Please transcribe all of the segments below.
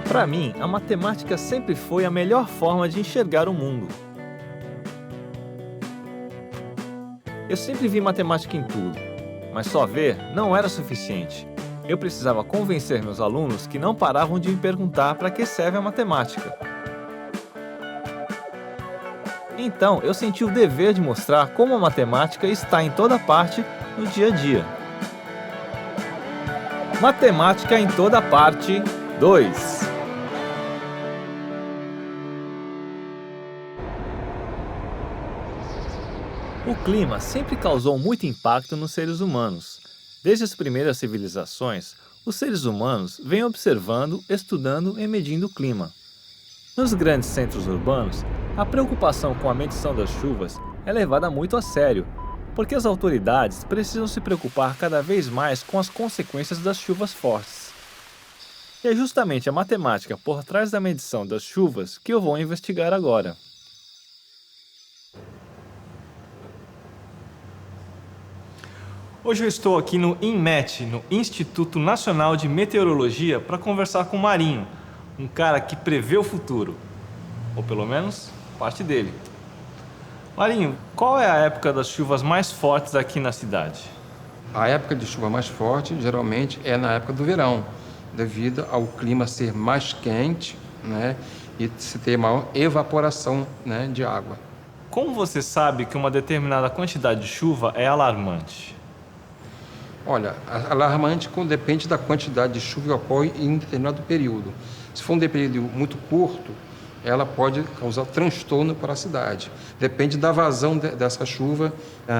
Para mim, a matemática sempre foi a melhor forma de enxergar o mundo. Eu sempre vi matemática em tudo, mas só ver não era suficiente. Eu precisava convencer meus alunos que não paravam de me perguntar para que serve a matemática. Então, eu senti o dever de mostrar como a matemática está em toda parte no dia a dia. Matemática em toda parte 2. O clima sempre causou muito impacto nos seres humanos. Desde as primeiras civilizações, os seres humanos vêm observando, estudando e medindo o clima. Nos grandes centros urbanos, a preocupação com a medição das chuvas é levada muito a sério, porque as autoridades precisam se preocupar cada vez mais com as consequências das chuvas fortes. E é justamente a matemática por trás da medição das chuvas que eu vou investigar agora. Hoje eu estou aqui no INMET, no Instituto Nacional de Meteorologia, para conversar com o Marinho, um cara que prevê o futuro, ou pelo menos parte dele. Marinho, qual é a época das chuvas mais fortes aqui na cidade? A época de chuva mais forte geralmente é na época do verão, devido ao clima ser mais quente, né, e se ter maior evaporação, né, de água. Como você sabe que uma determinada quantidade de chuva é alarmante? Olha, alarmante depende da quantidade de chuva que ocorre em determinado período. Se for um período muito curto, ela pode causar transtorno para a cidade. Depende da vazão dessa chuva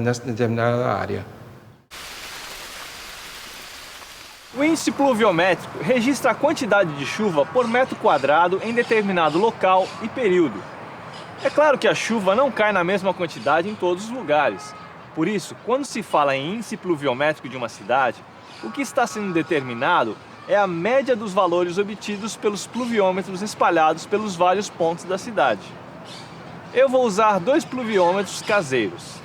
nessa determinada área. O índice pluviométrico registra a quantidade de chuva por metro quadrado em determinado local e período. É claro que a chuva não cai na mesma quantidade em todos os lugares. Por isso, quando se fala em índice pluviométrico de uma cidade, o que está sendo determinado é a média dos valores obtidos pelos pluviômetros espalhados pelos vários pontos da cidade. Eu vou usar 2 pluviômetros caseiros.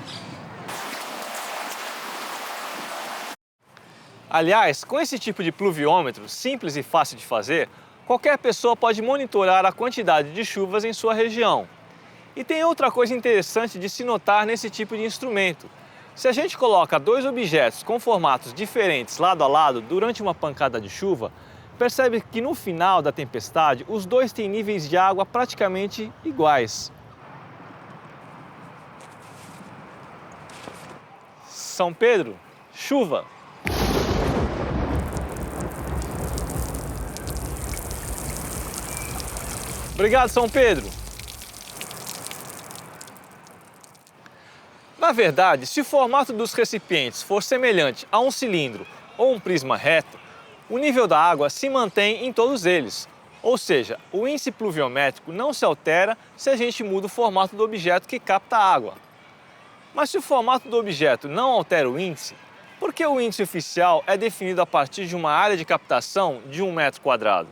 Aliás, com esse tipo de pluviômetro simples e fácil de fazer, qualquer pessoa pode monitorar a quantidade de chuvas em sua região. E tem outra coisa interessante de se notar nesse tipo de instrumento. Se a gente coloca 2 objetos com formatos diferentes lado a lado durante uma pancada de chuva, percebe que no final da tempestade os dois têm níveis de água praticamente iguais. São Pedro, chuva! Obrigado, São Pedro! Na verdade, se o formato dos recipientes for semelhante a um cilindro ou um prisma reto, o nível da água se mantém em todos eles. Ou seja, o índice pluviométrico não se altera se a gente muda o formato do objeto que capta a água. Mas se o formato do objeto não altera o índice, por que o índice oficial é definido a partir de uma área de captação de 1 metro quadrado?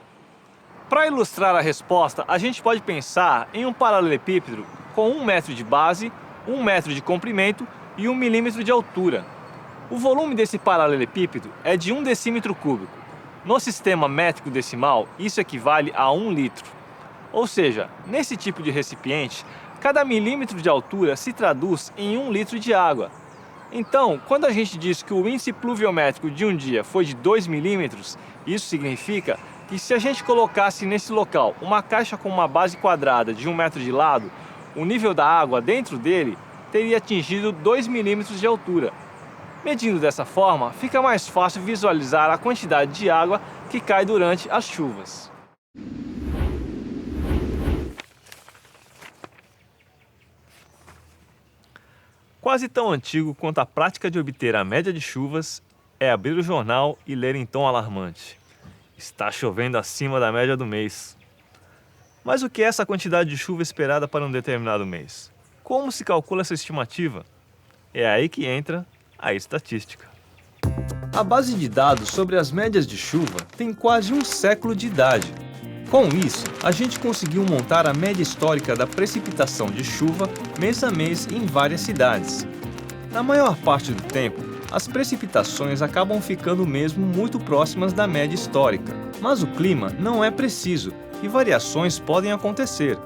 Para ilustrar a resposta, a gente pode pensar em um paralelepípedo com 1 metro de base, 1 metro de comprimento e 1 milímetro de altura. O volume desse paralelepípedo é de 1 decímetro cúbico. No sistema métrico decimal, isso equivale a 1 litro. Ou seja, nesse tipo de recipiente, cada milímetro de altura se traduz em 1 litro de água. Então, quando a gente diz que o índice pluviométrico de um dia foi de 2 milímetros, isso significa que se a gente colocasse nesse local uma caixa com uma base quadrada de 1 metro de lado, o nível da água dentro dele teria atingido 2 milímetros de altura. Medindo dessa forma, fica mais fácil visualizar a quantidade de água que cai durante as chuvas. Quase tão antigo quanto a prática de obter a média de chuvas é abrir o jornal e ler em tom alarmante: está chovendo acima da média do mês. Mas o que é essa quantidade de chuva esperada para um determinado mês? Como se calcula essa estimativa? É aí que entra a estatística. A base de dados sobre as médias de chuva tem quase um século de idade. Com isso, a gente conseguiu montar a média histórica da precipitação de chuva mês a mês em várias cidades. Na maior parte do tempo, as precipitações acabam ficando mesmo muito próximas da média histórica. Mas o clima não é preciso e variações podem acontecer.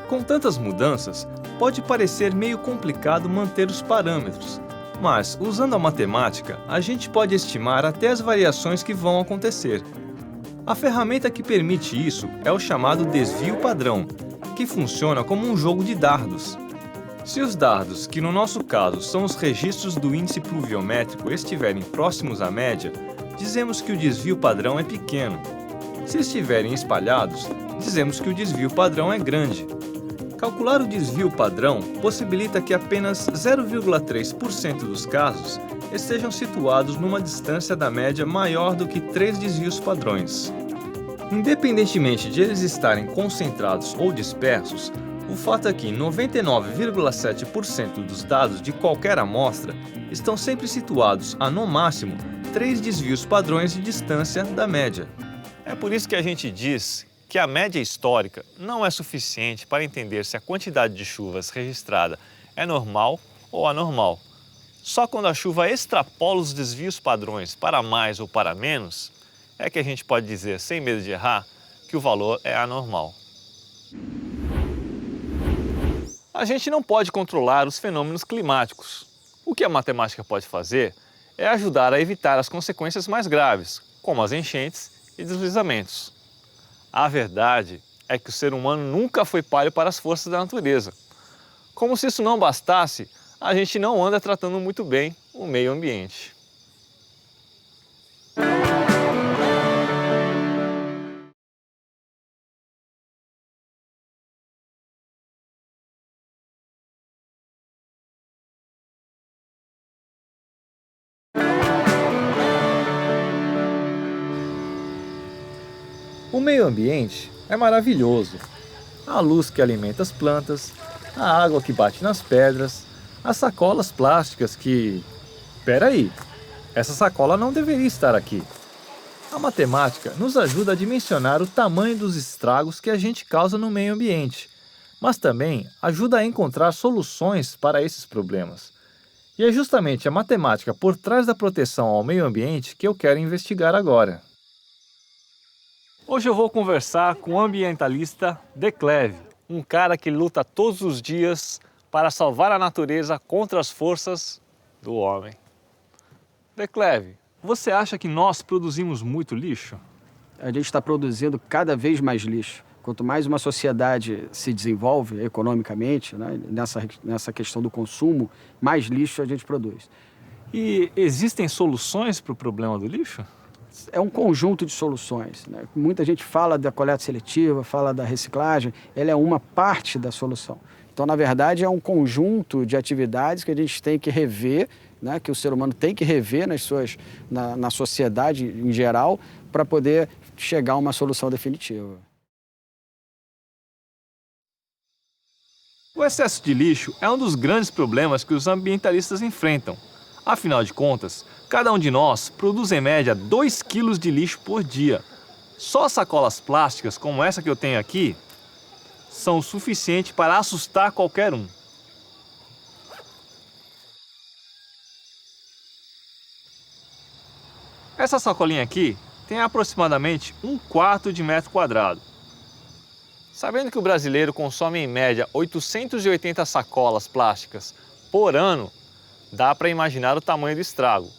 Com tantas mudanças, pode parecer meio complicado manter os parâmetros, mas usando a matemática, a gente pode estimar até as variações que vão acontecer. A ferramenta que permite isso é o chamado desvio padrão, que funciona como um jogo de dardos. Se os dardos, que no nosso caso são os registros do índice pluviométrico, estiverem próximos à média, dizemos que o desvio padrão é pequeno. Se estiverem espalhados, dizemos que o desvio padrão é grande. Calcular o desvio padrão possibilita que apenas 0,3% dos casos estejam situados numa distância da média maior do que 3 desvios padrões. Independentemente de eles estarem concentrados ou dispersos, o fato é que 99,7% dos dados de qualquer amostra estão sempre situados a, no máximo, 3 desvios padrões de distância da média. É por isso que a gente diz que a média histórica não é suficiente para entender se a quantidade de chuvas registrada é normal ou anormal. Só quando a chuva extrapola os desvios padrões para mais ou para menos, é que a gente pode dizer, sem medo de errar, que o valor é anormal. A gente não pode controlar os fenômenos climáticos. O que a matemática pode fazer é ajudar a evitar as consequências mais graves, como as enchentes e deslizamentos. A verdade é que o ser humano nunca foi páreo para as forças da natureza. Como se isso não bastasse, a gente não anda tratando muito bem o meio ambiente. O meio ambiente é maravilhoso. A luz que alimenta as plantas, a água que bate nas pedras, as sacolas plásticas que... Peraí, essa sacola não deveria estar aqui. A matemática nos ajuda a dimensionar o tamanho dos estragos que a gente causa no meio ambiente, mas também ajuda a encontrar soluções para esses problemas. E é justamente a matemática por trás da proteção ao meio ambiente que eu quero investigar agora. Hoje eu vou conversar com o ambientalista De Cleve, um cara que luta todos os dias para salvar a natureza contra as forças do homem. De Cleve, você acha que nós produzimos muito lixo? A gente está produzindo cada vez mais lixo. Quanto mais uma sociedade se desenvolve economicamente, né, nessa questão do consumo, mais lixo a gente produz. E existem soluções para o problema do lixo? É um conjunto de soluções, né? Muita gente fala da coleta seletiva, fala da reciclagem, ela é uma parte da solução. Então, na verdade, é um conjunto de atividades que a gente tem que rever, né? Que o ser humano tem que rever na sociedade em geral, para poder chegar a uma solução definitiva. O excesso de lixo é um dos grandes problemas que os ambientalistas enfrentam. Afinal de contas, cada um de nós produz em média 2 quilos de lixo por dia. Só sacolas plásticas como essa que eu tenho aqui são o suficiente para assustar qualquer um. Essa sacolinha aqui tem aproximadamente 1/4 de metro quadrado. Sabendo que o brasileiro consome em média 880 sacolas plásticas por ano, dá para imaginar o tamanho do estrago.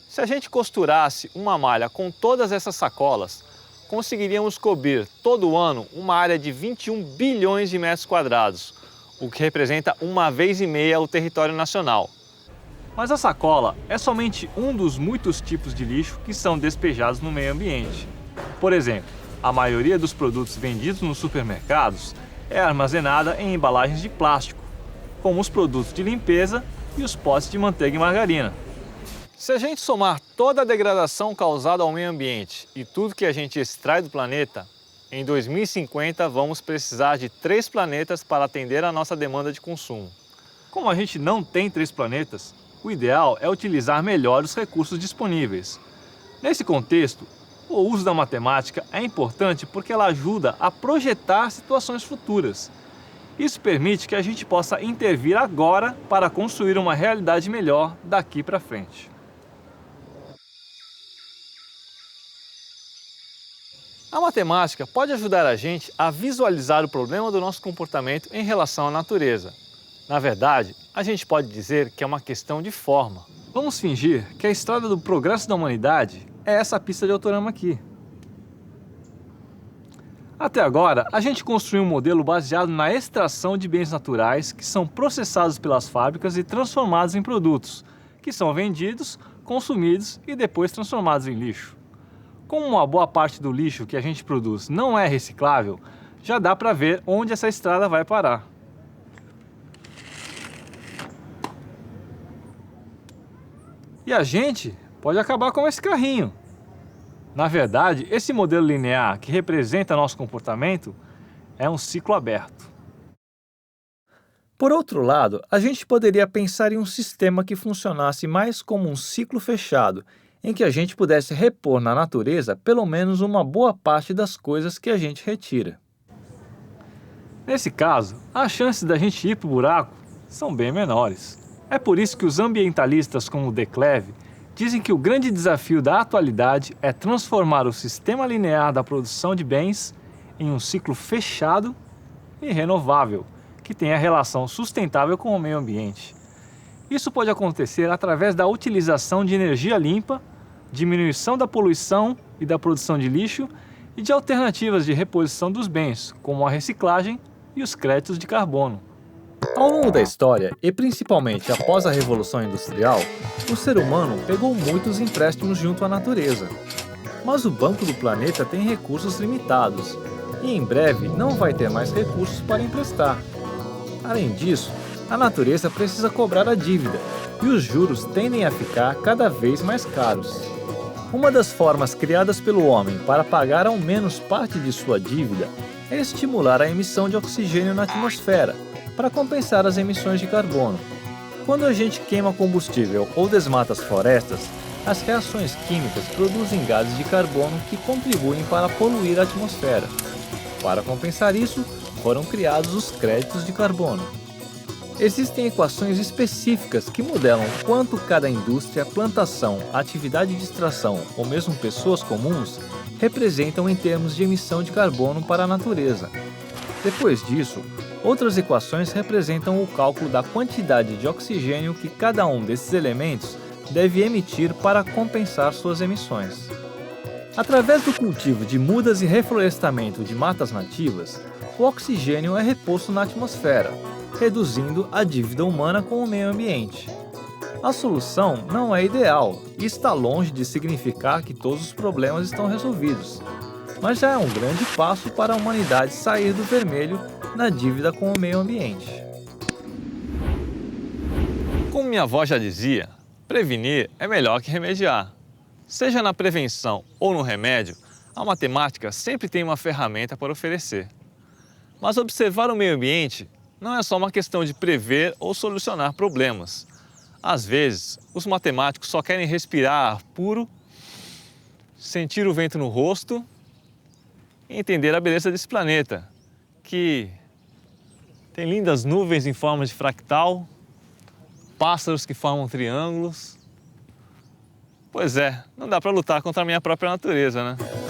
Se a gente costurasse uma malha com todas essas sacolas, conseguiríamos cobrir todo ano uma área de 21 bilhões de metros quadrados, o que representa 1,5 vezes o território nacional. Mas a sacola é somente um dos muitos tipos de lixo que são despejados no meio ambiente. Por exemplo, a maioria dos produtos vendidos nos supermercados é armazenada em embalagens de plástico, como os produtos de limpeza e os potes de manteiga e margarina. Se a gente somar toda a degradação causada ao meio ambiente e tudo que a gente extrai do planeta, em 2050 vamos precisar de 3 planetas para atender a nossa demanda de consumo. Como a gente não tem 3 planetas, o ideal é utilizar melhor os recursos disponíveis. Nesse contexto, o uso da matemática é importante porque ela ajuda a projetar situações futuras. Isso permite que a gente possa intervir agora para construir uma realidade melhor daqui para frente. A matemática pode ajudar a gente a visualizar o problema do nosso comportamento em relação à natureza. Na verdade, a gente pode dizer que é uma questão de forma. Vamos fingir que a estrada do progresso da humanidade é essa pista de Autorama aqui. Até agora, a gente construiu um modelo baseado na extração de bens naturais que são processados pelas fábricas e transformados em produtos, que são vendidos, consumidos e depois transformados em lixo. Como uma boa parte do lixo que a gente produz não é reciclável, já dá para ver onde essa estrada vai parar. E a gente pode acabar com esse carrinho. Na verdade, esse modelo linear que representa nosso comportamento é um ciclo aberto. Por outro lado, a gente poderia pensar em um sistema que funcionasse mais como um ciclo fechado, em que a gente pudesse repor na natureza pelo menos uma boa parte das coisas que a gente retira. Nesse caso, as chances da gente ir para o buraco são bem menores. É por isso que os ambientalistas como o De Cleve dizem que o grande desafio da atualidade é transformar o sistema linear da produção de bens em um ciclo fechado e renovável, que tenha relação sustentável com o meio ambiente. Isso pode acontecer através da utilização de energia limpa, diminuição da poluição e da produção de lixo e de alternativas de reposição dos bens, como a reciclagem e os créditos de carbono. Ao longo da história, e principalmente após a Revolução Industrial, o ser humano pegou muitos empréstimos junto à natureza. Mas o Banco do Planeta tem recursos limitados e em breve não vai ter mais recursos para emprestar. Além disso, a natureza precisa cobrar a dívida e os juros tendem a ficar cada vez mais caros. Uma das formas criadas pelo homem para pagar ao menos parte de sua dívida é estimular a emissão de oxigênio na atmosfera, para compensar as emissões de carbono. Quando a gente queima combustível ou desmata as florestas, as reações químicas produzem gases de carbono que contribuem para poluir a atmosfera. Para compensar isso, foram criados os créditos de carbono. Existem equações específicas que modelam quanto cada indústria, plantação, atividade de extração ou mesmo pessoas comuns representam em termos de emissão de carbono para a natureza. Depois disso, outras equações representam o cálculo da quantidade de oxigênio que cada um desses elementos deve emitir para compensar suas emissões. Através do cultivo de mudas e reflorestamento de matas nativas, o oxigênio é reposto na atmosfera, reduzindo a dívida humana com o meio ambiente. A solução não é ideal e está longe de significar que todos os problemas estão resolvidos, mas já é um grande passo para a humanidade sair do vermelho na dívida com o meio ambiente. Como minha avó já dizia, prevenir é melhor que remediar. Seja na prevenção ou no remédio, a matemática sempre tem uma ferramenta para oferecer. Mas observar o meio ambiente não é só uma questão de prever ou solucionar problemas. Às vezes, os matemáticos só querem respirar ar puro, sentir o vento no rosto e entender a beleza desse planeta, que tem lindas nuvens em forma de fractal, pássaros que formam triângulos. Pois é, não dá para lutar contra a minha própria natureza, né?